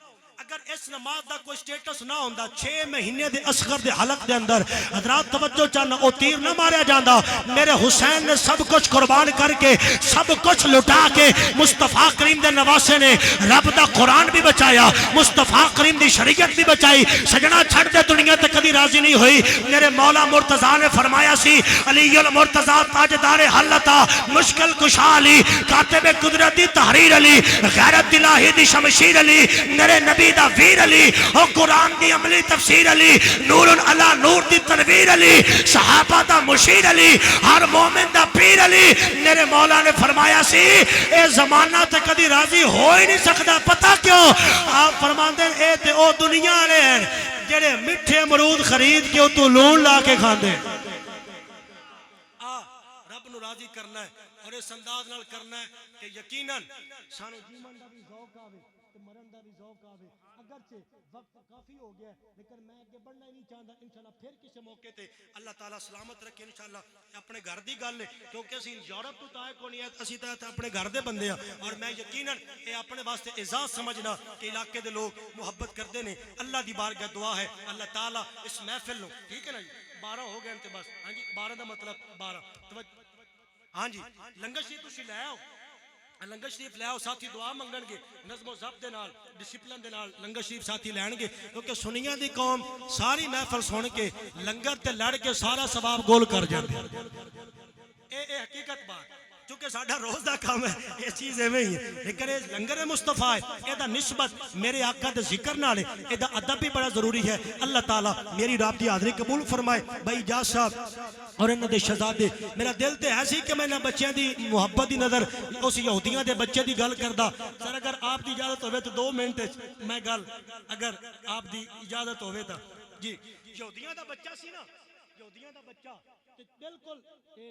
S3: اگر اس نماز دا کوئی سٹیٹس نہ ہوندا 6 مہینے دے اصغر دے حلق دے اندر حضرات توجہ چاہنا او تیر نہ ماریا جاندا میرے حسین نے سب کچھ قربان کر کے سب کچھ لٹا کے مصطفیٰ کریم دے نواسے نے رب دا قرآن بھی بچایا مصطفیٰ کریم دی شریعت بھی بچائی سجنا چھڑ دے دنیا تے کدی راضی نہیں ہوئی میرے مولا مرتضیٰ نے فرمایا سی علی المرتضیٰ تاجدار حلتا مشکل کشا علی کاتب قدرتی تحریر علی غیرت الہی دی شمشیر علی میرے نبی دا ویر علی اور قرآن دی عملی تفسیر علی نور علی نور دی تنویر علی صحابہ دا مشیر علی ہر مومن دا پیر علی میرے مولا نے فرمایا سی اے زمانہ تے کدی راضی ہو ہی نہیں سکتا پتہ کیوں آپ فرماندے اے تے او دنیا والے ہیں جڑے میٹھے امرود خرید کے تو لون لا کے کھاندے رب نو راضی کرنا ہے اور اس انداز نال کرنا ہے کہ یقیناً سانو جیون دا بھی ذوق آوے تے مرن دا بھی ذوق آوے اگرچہ وقت کافی ہو گیا ہے لیکن میں آگے بڑھنا ہی نہیں چاہتا انشاءاللہ پھر کسی موقع تے اللہ تعالیٰ سلامت رکھے انشاءاللہ اپنے گھر دی گل ہے کیونکہ اسی یورپ تو تائے کو نہیں ہے اسی طرح اپنے گھر دے بندے ہیں اور میں یقیناً یہ اپنے واسطے اعزاز سمجھنا کہ علاقے دے لوگ محبت کردے نے اللہ دی بارگاہ دعا ہے اللہ تعالیٰ اس محفل نو ٹھیک ہے نا جی 12 ہو گئے بس ہاں جی 12 دا مطلب 12 ہاں جی لنگر شریف تسی لے آؤ لنگر شریف لے آؤ ساتھی دعا منگن گے نظم و ضبط دے نال ڈسپلن دے نال لنگر شریف ساتھی لین گے کیونکہ سنیاں دی قوم ساری محفل سن کے لنگر تے لڑ کے سارا ثواب گول کر جاندے اے حقیقت بات چونکہ ساڈا روز دا کام ہے یہ چیز ایویں ہی ہے لیکن یہ لنگر مصطفیٰ ہے یہ دا نسبت میرے آقا دے ذکر نال ہے یہ دا ادب بھی بڑا ضروری ہے اللہ تعالیٰ میری رات دی حاضری قبول فرمائے بھائی اجاز صاحب اور انہاں دے شہزادے میرا دل تے ایسی کہ میں نہ بچیاں دی محبت دی نظر اس یہودیاں دے بچے دی گل کردا سر اگر آپ دی اجازت ہوئے تو 2 منٹ میں گل اگر آپ دی اجازت ہوئے تا جی یہودیاں دا بچہ سی نا یہودیاں دا بچہ بالکل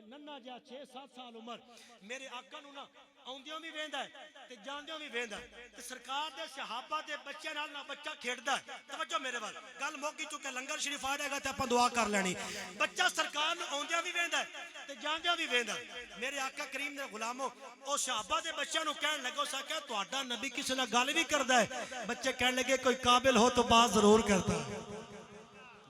S3: ننھا جا 6-7 سال عمر میرے آقا نو نا آندیاں بھی ویندا ہے تے جاندیاں بھی ویندا ہے تے سرکار دے صحابہ دے بچے نال نا بچہ کھیڈدا ہے توجہ میرے وال گل موکی چکے لنگر شریف آ جائے گا تے اپاں دعا کر لینی بچہ سرکار نو آندیاں بھی ویندا ہے تے جاندیاں بھی ویندا ہے میرے آقا کریم دے غلاموں او صحابہ دے بچیاں نو کہن لگو سا کہ تہاڈا نبی کسے نال گل بھی کردا ہے بچے کہن لگے کوئی قابل ہو تو بات ضرور کرتا ہے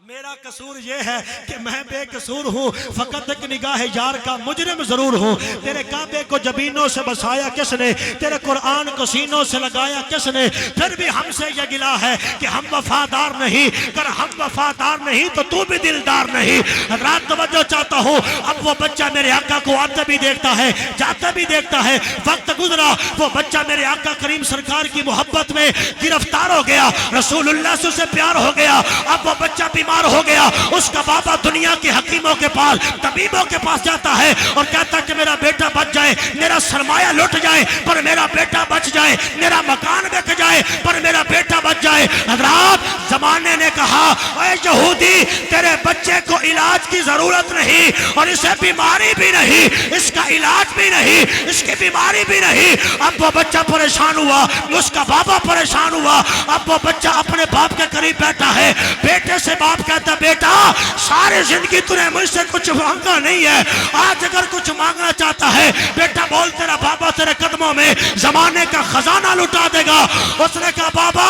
S3: میرا قصور یہ ہے کہ میں بے قصور ہوں فقط ایک نگاہ یار کا مجرم ضرور ہوں تیرے کعبے کو جبینوں سے بسایا کس نے تیرے قرآن کو سینوں سے لگایا کس نے پھر بھی ہم سے یہ گلا ہے کہ ہم وفادار نہیں اگر ہم وفادار نہیں تو بھی دلدار نہیں رات توجہ چاہتا ہوں اب وہ بچہ میرے آقا کو آتے بھی دیکھتا ہے جاتے بھی دیکھتا ہے وقت گزرا وہ بچہ میرے آقا کریم سرکار کی محبت میں گرفتار ہو گیا رسول اللہ سے پیار ہو گیا اب وہ بچہ بیمار ہو گیا اس کا بابا دنیا کے حکیموں کے پاس طبیبوں کے پاس جاتا ہے اور کہتا ہے کہ میرا بیٹا بچ جائے میرا سرمایہ لٹ جائے پر میرا بیٹا بچ جائے میرا مکان بک جائے پر میرا بیٹا بچ جائے حضرات زمانے نے کہا اے یہودی تیرے بچے کو علاج کی ضرورت نہیں اور اسے بیماری بھی نہیں اس کا علاج بھی نہیں اس کی بیماری بھی نہیں اب وہ بچہ پریشان ہوا اس کا بابا پریشان ہوا اب وہ بچہ اپنے باپ کے قریب بیٹھا ہے بیٹے سے باپ کہتا بیٹا ساری زندگی تُنے مجھ سے کچھ مانگا نہیں ہے آج اگر کچھ مانگنا چاہتا ہے بیٹا بول تیرا بابا تیرے قدموں میں زمانے کا خزانہ لٹا دے گا اس نے کہا بابا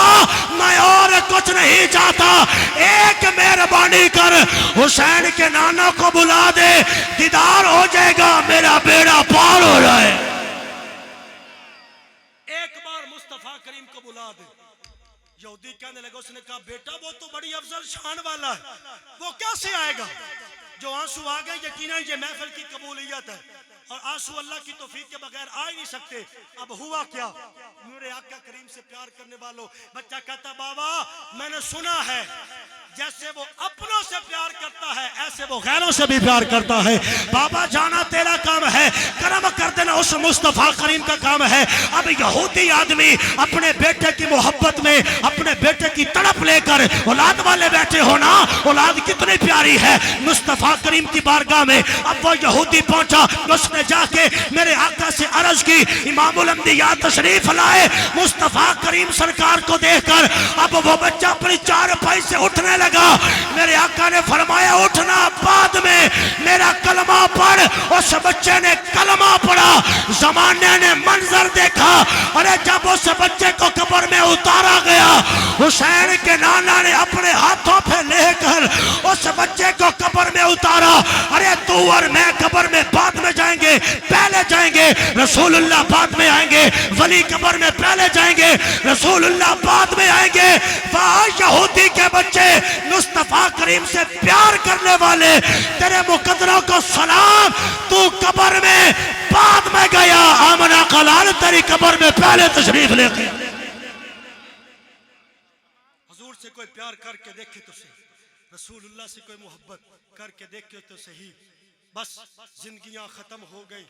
S3: میں اور کچھ نہیں چاہتا ایک مہربانی کر حسین کے نانا کو بلا دے دیدار ہو جائے گا میرا بیڑا پار ہو جائے ایک بار مصطفیٰ کریم کو بلا دے یہودی کہنے لگا اس نے کہا بیٹا وہ تو بڑی افضل شان والا ہے وہ کیسے آئے گا جو آنسو آ گئے یقیناً یہ محفل کی قبولیت ہے اور آنسو اللہ کی توفیق کے بغیر آ ہی نہیں سکتے اب ہوا کیا میرے آقا کریم سے پیار کرنے والوں بچہ کہتا بابا میں نے سنا ہے جیسے وہ اپنوں سے پیار کرتا ہے ایسے وہ غیروں سے بھی پیار کرتا ہے بابا جانا تیرا کام ہے کرم کر دینا اس مصطفیٰ کریم کا کام ہے اب یہودی آدمی اپنے بیٹے کی محبت میں اپنے بیٹے کی تڑپ لے کر اولاد والے بیٹھے ہونا اولاد کتنی پیاری ہے مصطفیٰ کریم کی بارگاہ میں اب وہ یہودی پہنچا اس نے جا کے میرے آقا سے عرض کی امام الانبیاء تشریف لائے مصطفیٰ کریم سرکار کو دیکھ کر اب وہ بچہ اپنی چار پائی سے اٹھنے
S4: لگا میرے آقا نے فرمایا اٹھنا بعد میں میرا کلمہ پڑھ. اس بچے نے کلمہ پڑھا. زمانے نے منظر دیکھا ارے جب اس بچے کو قبر میں اتارا گیا حسین کے نانا نے اپنے ہاتھوں پہ لے کر اس بچے کو قبر میں اتارا. ارے تو اور میں قبر میں بعد میں جائیں گے پہلے جائیں گے رسول اللہ بعد میں آئیں گے. ولی قبر میں پہلے جائیں گے رسول اللہ بعد میں آئیں گے. وہاں یہودی کے بچے مصطفیٰ کریم سے پیار کرنے والے تیرے مقدروں کو سلام تو قبر میں بعد میں گیا. آمنہ قلال تیری قبر میں پہلے تشریف لے گیا.
S3: حضور سے کوئی پیار کر کے دیکھے تو صحیح, رسول اللہ سے کوئی محبت کر کے دیکھے تو صحیح. بس زندگیاں ختم ہو گئی,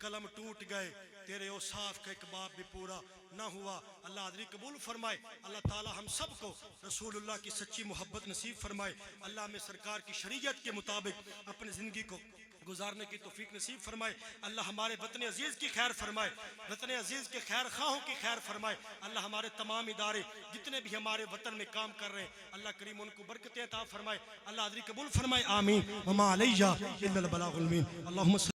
S3: قلم ٹوٹ گئے, تیرے اوصاف کا ایک باب بھی پورا نہ ہوا. اللہ حاضری قبول فرمائے. اللہ تعالی ہم سب کو رسول اللہ کی سچی محبت نصیب فرمائے. اللہ ہمیں سرکار کی شریعت کے مطابق اپنی زندگی کو گزارنے کی توفیق نصیب فرمائے. اللہ ہمارے وطن عزیز کی خیر فرمائے, وطن عزیز کے خیر خواہوں کی خیر فرمائے. اللہ ہمارے تمام ادارے جتنے بھی ہمارے وطن میں کام کر رہے ہیں اللہ کریم ان کو برکتیں عطا فرمائے. اللہ حاضری قبول فرمائے. آمین. وما علیہ الا البلاغ المبین. اللہم